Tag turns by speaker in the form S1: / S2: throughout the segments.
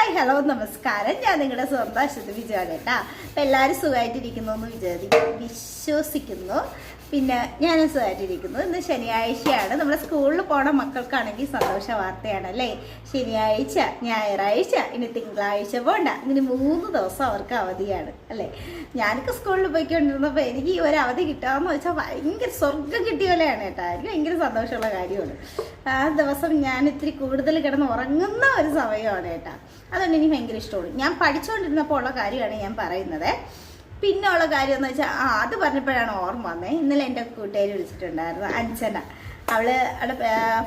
S1: Hi hello നമസ്കാരം. ഞാൻ നിങ്ങളുടെ സ്വന്തം അശ്വതി വിജയാണ് കേട്ടാ. അപ്പം എല്ലാവരും സുഖമായിട്ടിരിക്കുന്നു എന്ന് വിശ്വസിക്കുന്നു. പിന്നെ ഞാനും സുഖമായിട്ടിരിക്കുന്നു. ഇന്ന് ശനിയാഴ്ചയാണ്. നമ്മുടെ സ്കൂളിൽ പോണ മക്കൾക്കാണെങ്കിൽ സന്തോഷ വാർത്തയാണ് അല്ലേ. ശനിയാഴ്ച, ഞായറാഴ്ച, ഇനി തിങ്കളാഴ്ച പോണ്ട, ഇങ്ങനെ 3 ദിവസം അവർക്ക് അവധിയാണ് അല്ലേ. ഞാനൊക്കെ സ്കൂളിൽ പോയിക്കൊണ്ടിരുന്നപ്പോൾ എനിക്ക് ഈ ഒരു അവധി കിട്ടാമെന്ന് വെച്ചാൽ ഭയങ്കര സ്വർഗം കിട്ടിയ പോലെയാണ് കേട്ടോ. എനിക്ക് ഭയങ്കര സന്തോഷമുള്ള കാര്യമാണ്. ആ ദിവസം ഞാൻ ഇത്തിരി കൂടുതൽ കിടന്ന് ഉറങ്ങുന്ന ഒരു സമയമാണ് കേട്ടോ. അതുകൊണ്ട് എനിക്ക് ഭയങ്കര ഇഷ്ടമാണ്. ഞാൻ പഠിച്ചുകൊണ്ടിരുന്നപ്പോൾ ഉള്ള കാര്യമാണ് ഞാൻ പറയുന്നത്. പിന്നെ ഉള്ള കാര്യം എന്ന് വെച്ചാൽ അത് പറഞ്ഞപ്പോഴാണ് ഓർമ്മ വന്നത്. ഇന്നലെ എൻ്റെ കൂട്ടുകാരി വിളിച്ചിട്ടുണ്ടായിരുന്നു, അഞ്ജന. അവള്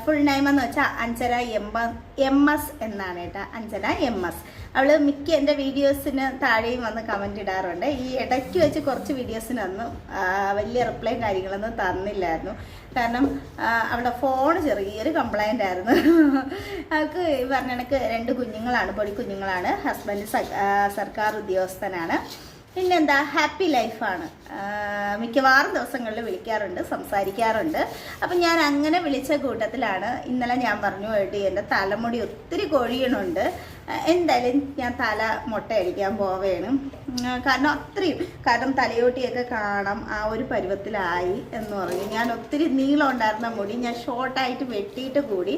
S1: ഫുൾ നെയിം എന്ന് വെച്ചാൽ അഞ്ജന MS എന്നാണ് കേട്ടോ. അഞ്ജന MS. അവള് മിക്ക എൻ്റെ വീഡിയോസിന് താഴെയും വന്ന് കമൻറ്റ് ഇടാറുണ്ട്. ഈ ഇടയ്ക്ക് വെച്ച് കുറച്ച് വീഡിയോസിനൊന്നും വലിയ റിപ്ലൈയും കാര്യങ്ങളൊന്നും തന്നില്ലായിരുന്നു. കാരണം അവളുടെ ഫോൺ ചെറിയൊരു കംപ്ലൈൻ്റ് ആയിരുന്നു. അവൾക്ക് പറഞ്ഞ കണക്ക് 2 കുഞ്ഞുങ്ങളാണ്, പൊടി കുഞ്ഞുങ്ങളാണ്. ഹസ്ബൻഡ് സർക്കാർ ഉദ്യോഗസ്ഥനാണ്. പിന്നെന്താ, ഹാപ്പി ലൈഫാണ്. മിക്കവാറും ദിവസങ്ങളിൽ വിളിക്കാറുണ്ട്, സംസാരിക്കാറുണ്ട്. അപ്പം ഞാൻ അങ്ങനെ വിളിച്ച കൂട്ടത്തിലാണ് ഇന്നലെ ഞാൻ പറഞ്ഞു, എടി എൻ്റെ തലമുടി ഒത്തിരി കൊഴിയണുണ്ട്, എന്തായാലും ഞാൻ തല മുട്ടയടിക്കാൻ പോവേണം. കാരണം തലയോട്ടിയൊക്കെ കാണാം, ആ ഒരു പരുവത്തിലായി എന്ന് പറഞ്ഞു. ഞാൻ ഒത്തിരി നീളം ഉണ്ടായിരുന്ന മുടി ഞാൻ ഷോർട്ടായിട്ട് വെട്ടിയിട്ട് കൂടി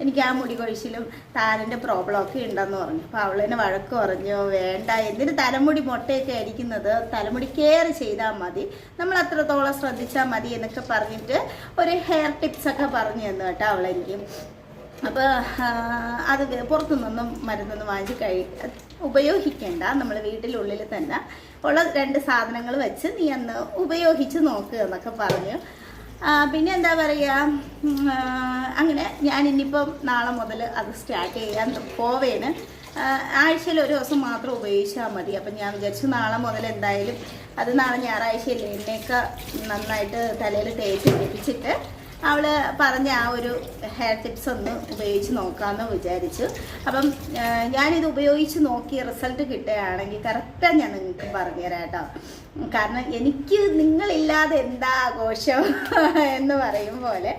S1: എനിക്ക് ആ മുടി കൊഴിച്ചിലും താരൻ്റെ പ്രോബ്ലമൊക്കെ ഉണ്ടെന്ന് പറഞ്ഞു. അപ്പോൾ അവളെന്നെ വഴക്ക് പറഞ്ഞു, വേണ്ട, എന്തിന് തലമുടി മുട്ടയൊക്കെ അടിക്കുന്നത്, തലമുടി കെയർ ചെയ്താൽ മതി, നമ്മൾ അത്രത്തോളം ശ്രദ്ധിച്ചാൽ മതി എന്നൊക്കെ പറഞ്ഞിട്ട് ഒരു ഹെയർ ടിപ്സൊക്കെ പറഞ്ഞു തന്നു കേട്ടോ അവളെനിക്ക്. അപ്പോൾ അത് പുറത്തുനിന്നും മരുന്നൊന്നും വാങ്ങിച്ച് ഉപയോഗിക്കേണ്ട, നമ്മൾ വീട്ടിലുള്ളിൽ തന്നെ ഉള്ള 2 സാധനങ്ങൾ വെച്ച് നീ അന്ന് ഉപയോഗിച്ച് നോക്കുക എന്നൊക്കെ പറഞ്ഞു. പിന്നെ എന്താ പറയുക, അങ്ങനെ ഞാൻ ഇനിയിപ്പം നാളെ മുതൽ അത് സ്റ്റാർട്ട് ചെയ്യാൻ പോവേണ്. ആഴ്ചയിൽ ഒരു ദിവസം മാത്രം ഉപയോഗിച്ചാൽ മതി. അപ്പം ഞാൻ വിചാരിച്ചു നാളെ മുതൽ എന്തായാലും അത് നാളെ ഞായറാഴ്ചയല്ലേ, എന്നെയൊക്കെ നന്നായിട്ട് തലയിൽ തേച്ച് പിടിപ്പിച്ചിട്ട് അവൾ പറഞ്ഞ ആ ഒരു ഹെയർ ടിപ്സ് ഒന്ന് ഉപയോഗിച്ച് നോക്കാമെന്ന് വിചാരിച്ചു. അപ്പം ഞാനിത് ഉപയോഗിച്ച് നോക്കി റിസൾട്ട് കിട്ടുകയാണെങ്കിൽ കറക്റ്റാണ് ഞാൻ നിങ്ങൾക്ക് പറഞ്ഞുതരാം കേട്ടോ. കാരണം എനിക്ക് നിങ്ങളില്ലാതെ എന്താ ആഘോഷം എന്ന് പറയും പോലെ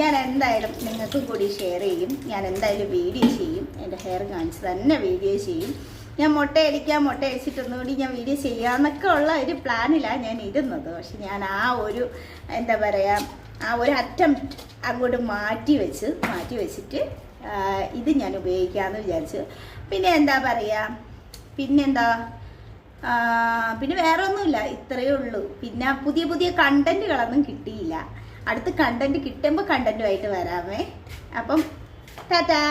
S1: ഞാൻ എന്തായാലും നിങ്ങൾക്കും കൂടി ഷെയർ ചെയ്യും. ഞാൻ എന്തായാലും വീഡിയോ ചെയ്യും, എൻ്റെ ഹെയർ കാണിച്ച് തന്നെ വീഡിയോ ചെയ്യും. ഞാൻ മുട്ടയടിച്ചിട്ടൊന്നും കൂടി ഞാൻ വീഡിയോ ചെയ്യാമെന്നൊക്കെ ഉള്ള ഒരു പ്ലാനിലാണ് ഞാൻ ഇരുന്നത്. പക്ഷെ ഞാൻ ആ ഒരു എന്താ പറയുക, ആ ഒരു അറ്റംപ്റ്റ് അങ്ങോട്ട് മാറ്റി വെച്ചിട്ട് ഇത് ഞാൻ ഉപയോഗിക്കാമെന്ന് വിചാരിച്ചു. പിന്നെ എന്താ പറയുക, പിന്നെ വേറെ ഒന്നുമില്ല, ഇത്രയേ ഉള്ളൂ. പിന്നെ പുതിയ കണ്ടന്റുകളൊന്നും കിട്ടിയില്ല. അടുത്ത കണ്ടന്റ് കിട്ടുമ്പോൾ കണ്ടന്റുമായിട്ട് വരാമേ. അപ്പം ടാറ്റാ.